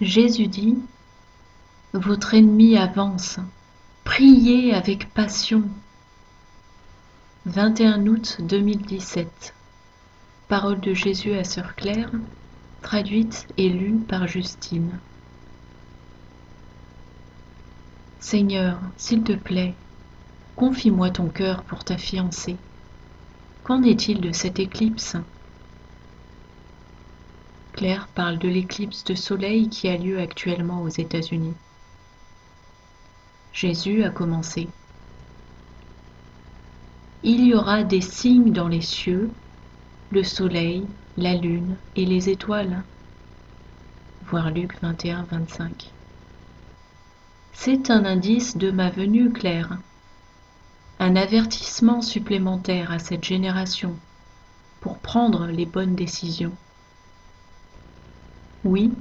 Jésus dit, votre ennemi avance, priez avec passion. 21 août 2017. Parole de Jésus à Sœur Claire, traduite et lue par Justine. Seigneur, s'il te plaît, confie-moi ton cœur pour ta fiancée. Qu'en est-il de cette éclipse ? Claire parle de l'éclipse de soleil qui a lieu actuellement aux États-Unis. Jésus a commencé. Il y aura des signes dans les cieux, le soleil, la lune et les étoiles. Voir Luc 21, 25. C'est un indice de ma venue, Claire. Un avertissement supplémentaire à cette génération pour prendre les bonnes décisions. Oui,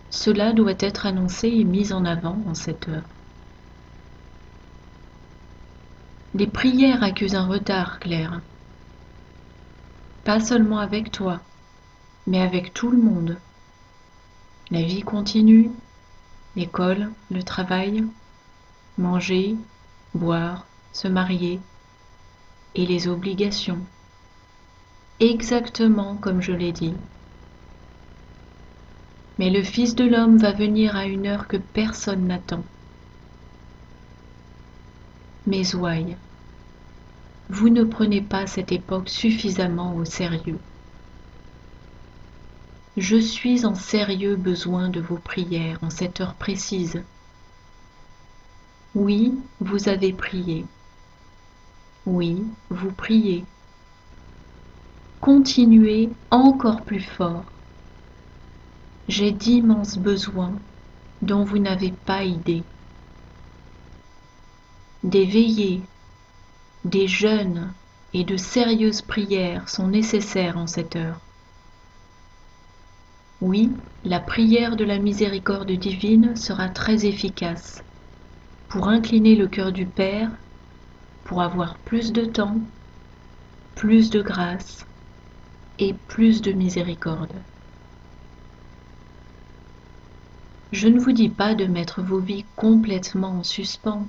cela doit être annoncé et mis en avant en cette heure. Les prières accusent un retard, Claire. Pas seulement avec toi, mais avec tout le monde. La vie continue, l'école, le travail, manger, boire, se marier, et les obligations. Exactement comme je l'ai dit. Mais le Fils de l'homme va venir à une heure que personne n'attend. Mes ouailles, vous ne prenez pas cette époque suffisamment au sérieux. Je suis en sérieux besoin de vos prières en cette heure précise. Oui, vous avez prié. Oui, vous priez. Continuez encore plus fort. J'ai d'immenses besoins dont vous n'avez pas idée. Des veillées, des jeûnes et de sérieuses prières sont nécessaires en cette heure. Oui, la prière de la miséricorde divine sera très efficace pour incliner le cœur du Père, pour avoir plus de temps, plus de grâce et plus de miséricorde. Je ne vous dis pas de mettre vos vies complètement en suspens,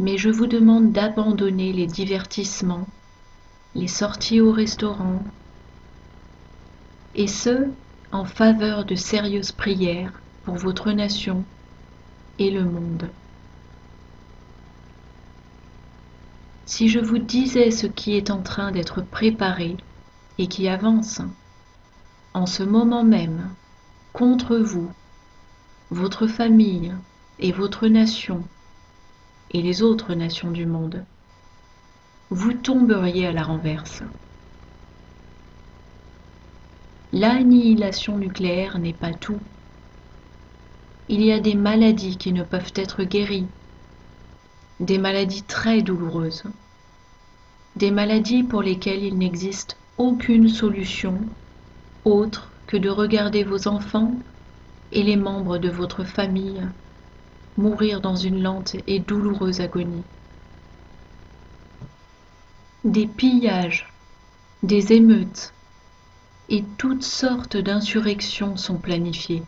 mais je vous demande d'abandonner les divertissements, les sorties au restaurant, et ce, en faveur de sérieuses prières pour votre nation et le monde. Si je vous disais ce qui est en train d'être préparé et qui avance, en ce moment même, contre vous, votre famille et votre nation, et les autres nations du monde, vous tomberiez à la renverse. L'annihilation nucléaire n'est pas tout. Il y a des maladies qui ne peuvent être guéries, des maladies très douloureuses, des maladies pour lesquelles il n'existe aucune solution autre que de regarder vos enfants et les membres de votre famille mourir dans une lente et douloureuse agonie. Des pillages, des émeutes et toutes sortes d'insurrections sont planifiées.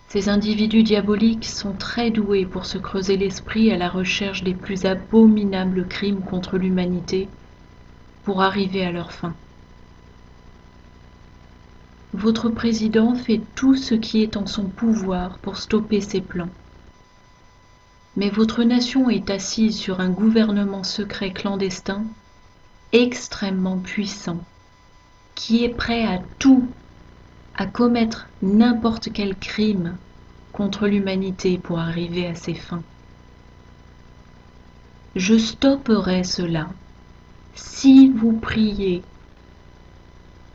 Ces individus diaboliques sont très doués pour se creuser l'esprit à la recherche des plus abominables crimes contre l'humanité pour arriver à leur fin. Votre président fait tout ce qui est en son pouvoir pour stopper ces plans. Mais votre nation est assise sur un gouvernement secret clandestin extrêmement puissant, qui est prêt à tout, à commettre n'importe quel crime contre l'humanité pour arriver à ses fins. Je stopperai cela si vous priez.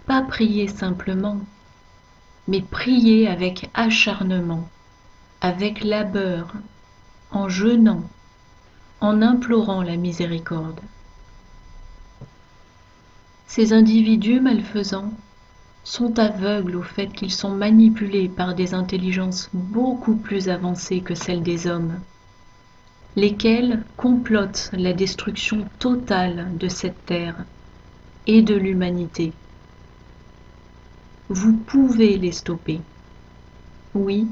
Pas prier simplement, mais prier avec acharnement, avec labeur, en jeûnant, en implorant la miséricorde. Ces individus malfaisants sont aveugles au fait qu'ils sont manipulés par des intelligences beaucoup plus avancées que celles des hommes, lesquels complotent la destruction totale de cette terre et de l'humanité. Vous pouvez les stopper. Oui,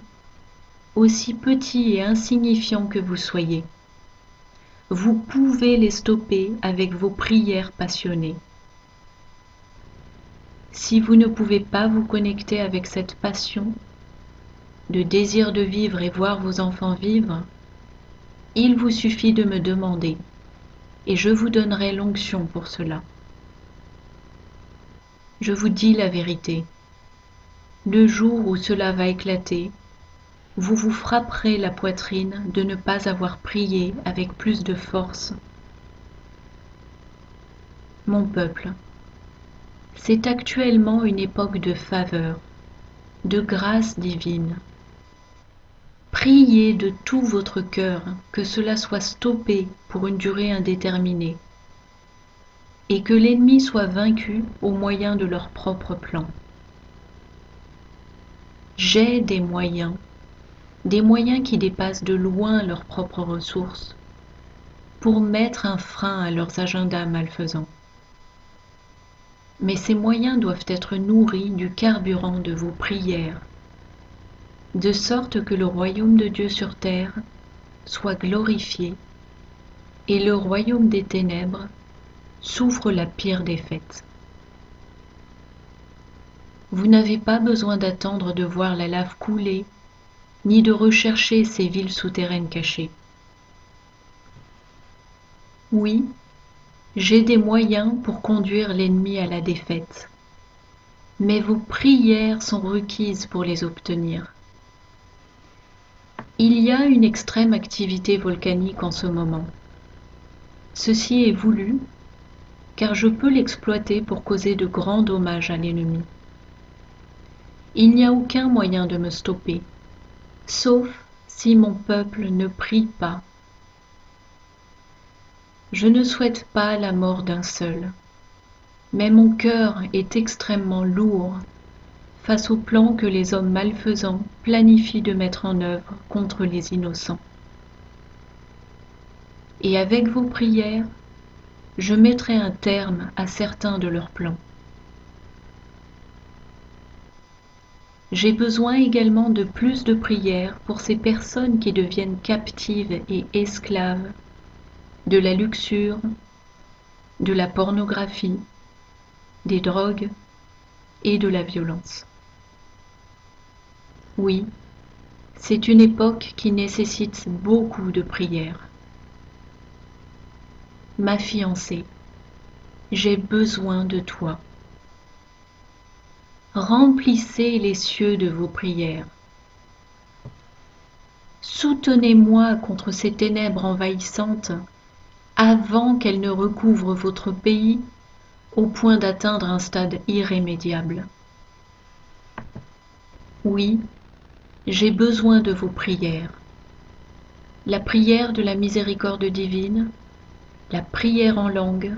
aussi petits et insignifiants que vous soyez. Vous pouvez les stopper avec vos prières passionnées. Si vous ne pouvez pas vous connecter avec cette passion, de désir de vivre et voir vos enfants vivre, il vous suffit de me demander, et je vous donnerai l'onction pour cela. Je vous dis la vérité. Le jour où cela va éclater, vous vous frapperez la poitrine de ne pas avoir prié avec plus de force. Mon peuple, c'est actuellement une époque de faveur, de grâce divine. Priez de tout votre cœur que cela soit stoppé pour une durée indéterminée et que l'ennemi soit vaincu au moyen de leur propre plan. J'ai des moyens qui dépassent de loin leurs propres ressources, pour mettre un frein à leurs agendas malfaisants. Mais ces moyens doivent être nourris du carburant de vos prières, de sorte que le royaume de Dieu sur terre soit glorifié et le royaume des ténèbres souffre la pire défaite. Vous n'avez pas besoin d'attendre de voir la lave couler, ni de rechercher ces villes souterraines cachées. Oui, j'ai des moyens pour conduire l'ennemi à la défaite, mais vos prières sont requises pour les obtenir. Il y a une extrême activité volcanique en ce moment. Ceci est voulu, car je peux l'exploiter pour causer de grands dommages à l'ennemi. Il n'y a aucun moyen de me stopper, sauf si mon peuple ne prie pas. Je ne souhaite pas la mort d'un seul, mais mon cœur est extrêmement lourd face au plan que les hommes malfaisants planifient de mettre en œuvre contre les innocents. Et avec vos prières, je mettrai un terme à certains de leurs plans. J'ai besoin également de plus de prières pour ces personnes qui deviennent captives et esclaves de la luxure, de la pornographie, des drogues et de la violence. Oui, c'est une époque qui nécessite beaucoup de prières. Ma fiancée, j'ai besoin de toi. Remplissez les cieux de vos prières. Soutenez-moi contre ces ténèbres envahissantes avant qu'elles ne recouvrent votre pays au point d'atteindre un stade irrémédiable. Oui, j'ai besoin de vos prières. La prière de la miséricorde divine, la prière en langue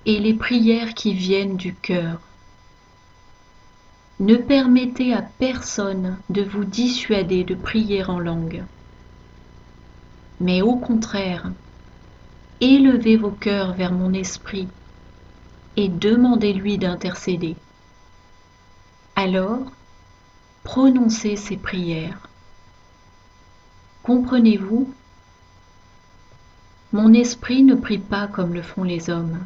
et les prières qui viennent du cœur. Ne permettez à personne de vous dissuader de prier en langue. Mais au contraire, élevez vos cœurs vers mon esprit et demandez-lui d'intercéder. Alors, prononcez ces prières. Comprenez-vous? Mon esprit ne prie pas comme le font les hommes.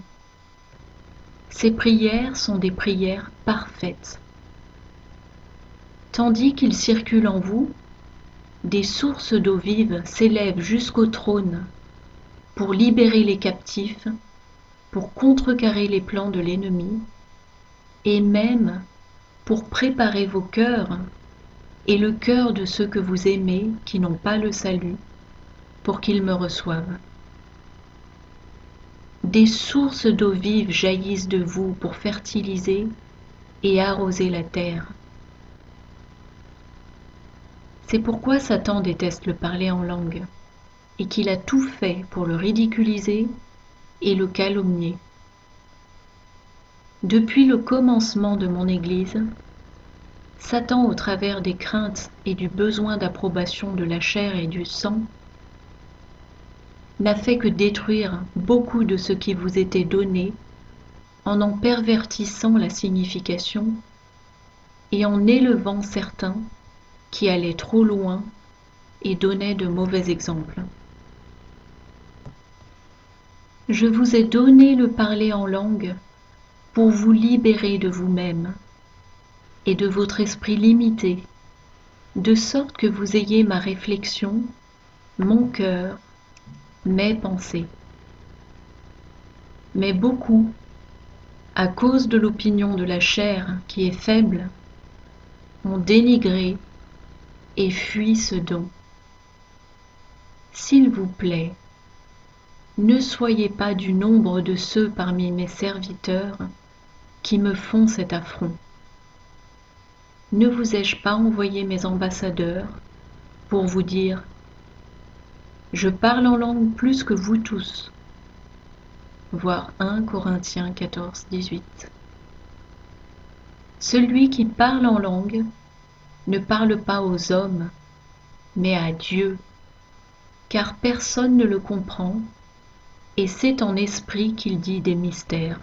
Ces prières sont des prières parfaites. Tandis qu'il circule en vous, des sources d'eau vive s'élèvent jusqu'au trône pour libérer les captifs, pour contrecarrer les plans de l'ennemi, et même pour préparer vos cœurs et le cœur de ceux que vous aimez qui n'ont pas le salut, pour qu'ils me reçoivent. Des sources d'eau vive jaillissent de vous pour fertiliser et arroser la terre. C'est pourquoi Satan déteste le parler en langue, et qu'il a tout fait pour le ridiculiser et le calomnier. Depuis le commencement de mon Église, Satan, au travers des craintes et du besoin d'approbation de la chair et du sang, n'a fait que détruire beaucoup de ce qui vous était donné en pervertissant la signification et en élevant certains qui allaient trop loin et donnaient de mauvais exemples. Je vous ai donné le parler en langue pour vous libérer de vous-même et de votre esprit limité, de sorte que vous ayez ma réflexion, mon cœur, mes pensées. Mais beaucoup, à cause de l'opinion de la chair qui est faible, ont dénigré et fui ce don. S'il vous plaît, ne soyez pas du nombre de ceux parmi mes serviteurs qui me font cet affront. Ne vous ai-je pas envoyé mes ambassadeurs pour vous dire « Je parle en langue plus que vous tous » voir 1 Corinthiens 14, 18. Celui qui parle en langue ne parle pas aux hommes, mais à Dieu, car personne ne le comprend, et c'est en esprit qu'il dit des mystères.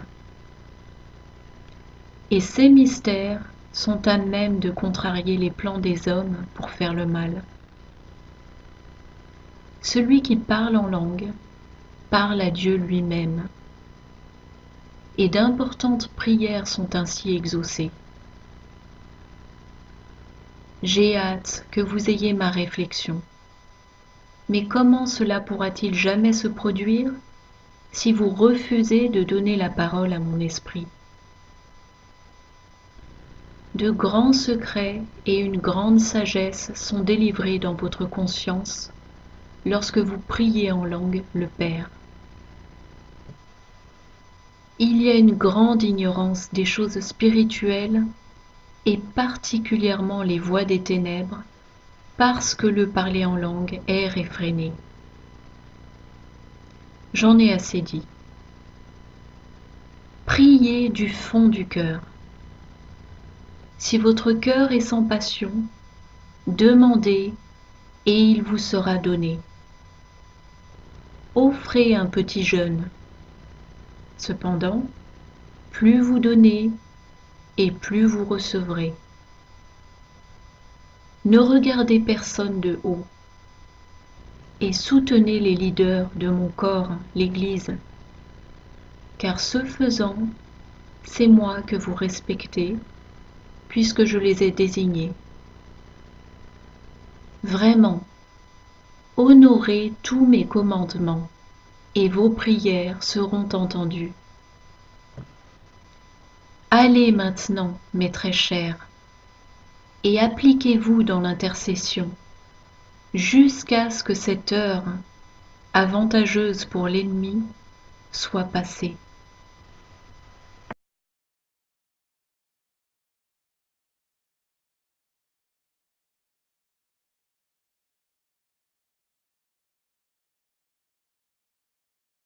Et ces mystères sont à même de contrarier les plans des hommes pour faire le mal. Celui qui parle en langue parle à Dieu lui-même, et d'importantes prières sont ainsi exaucées. J'ai hâte que vous ayez ma réflexion. Mais comment cela pourra-t-il jamais se produire si vous refusez de donner la parole à mon esprit? De grands secrets et une grande sagesse sont délivrés dans votre conscience lorsque vous priez en langue le Père. Il y a une grande ignorance des choses spirituelles et particulièrement les voies des ténèbres, parce que le parler en langue est réfréné. J'en ai assez dit. Priez du fond du cœur. Si votre cœur est sans passion, demandez et il vous sera donné. Offrez un petit jeûne. Cependant, plus vous donnez et plus vous recevrez. Ne regardez personne de haut et soutenez les leaders de mon corps, l'Église, car ce faisant, c'est moi que vous respectez, puisque je les ai désignés. Vraiment, honorez tous mes commandements, et vos prières seront entendues. Allez maintenant, mes très chers, et appliquez-vous dans l'intercession, jusqu'à ce que cette heure, avantageuse pour l'ennemi, soit passée.